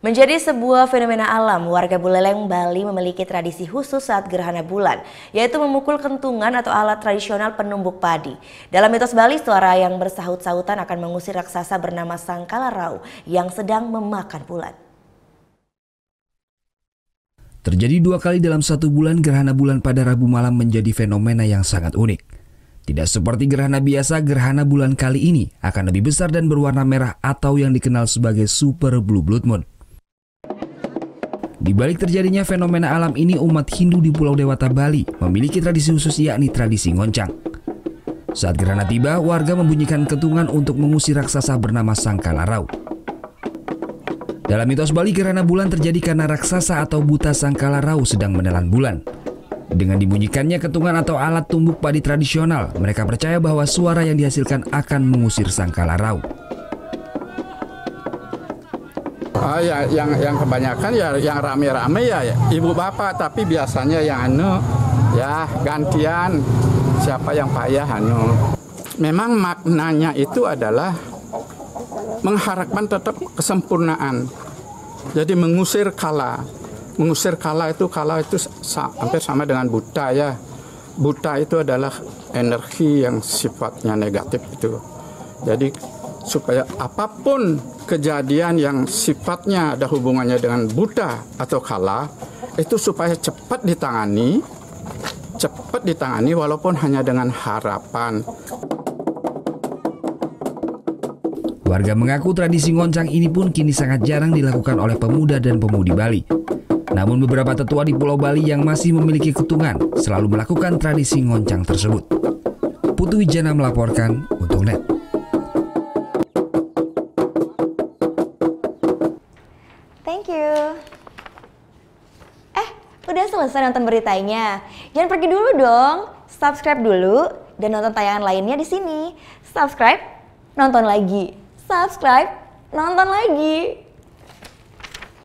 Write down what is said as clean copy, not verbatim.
Menjadi sebuah fenomena alam, warga Buleleng, Bali memiliki tradisi khusus saat gerhana bulan, yaitu memukul kentungan atau alat tradisional penumbuk padi. Dalam mitos Bali, suara yang bersahut-sahutan akan mengusir raksasa bernama Sangkalarau yang sedang memakan bulan. Terjadi 2 kali dalam 1 bulan, gerhana bulan pada Rabu malam menjadi fenomena yang sangat unik. Tidak seperti gerhana biasa, gerhana bulan kali ini akan lebih besar dan berwarna merah atau yang dikenal sebagai Super Blue Blood Moon. Di balik terjadinya fenomena alam ini, umat Hindu di Pulau Dewata, Bali memiliki tradisi khusus, yakni tradisi ngoncang. Saat gerhana tiba, warga membunyikan kentungan untuk mengusir raksasa bernama Sangkalarau. Dalam mitos Bali, gerhana bulan terjadi karena raksasa atau buta Sangkalarau sedang menelan bulan. Dengan dibunyikannya kentungan atau alat tumbuk padi tradisional, mereka percaya bahwa suara yang dihasilkan akan mengusir Sangkalarau. Yang kebanyakan yang rame-rame ya ibu bapak, tapi biasanya yang gantian siapa yang payah Memang maknanya itu adalah mengharapkan tetap kesempurnaan. Jadi mengusir kala. Mengusir kala itu hampir sama dengan buta ya. Buta itu adalah energi yang sifatnya negatif itu. Jadi supaya apapun kejadian yang sifatnya ada hubungannya dengan buta atau kala, itu supaya cepat ditangani walaupun hanya dengan harapan. Warga mengaku tradisi ngoncang ini pun kini sangat jarang dilakukan oleh pemuda dan pemudi Bali. Namun beberapa tetua di Pulau Bali yang masih memiliki ketungan selalu melakukan tradisi ngoncang tersebut. Putu Wijana melaporkan untuk NET. Thank you. Udah selesai nonton beritanya? Jangan pergi dulu dong. Subscribe dulu dan nonton tayangan lainnya di sini. Subscribe, nonton lagi. Subscribe, nonton lagi.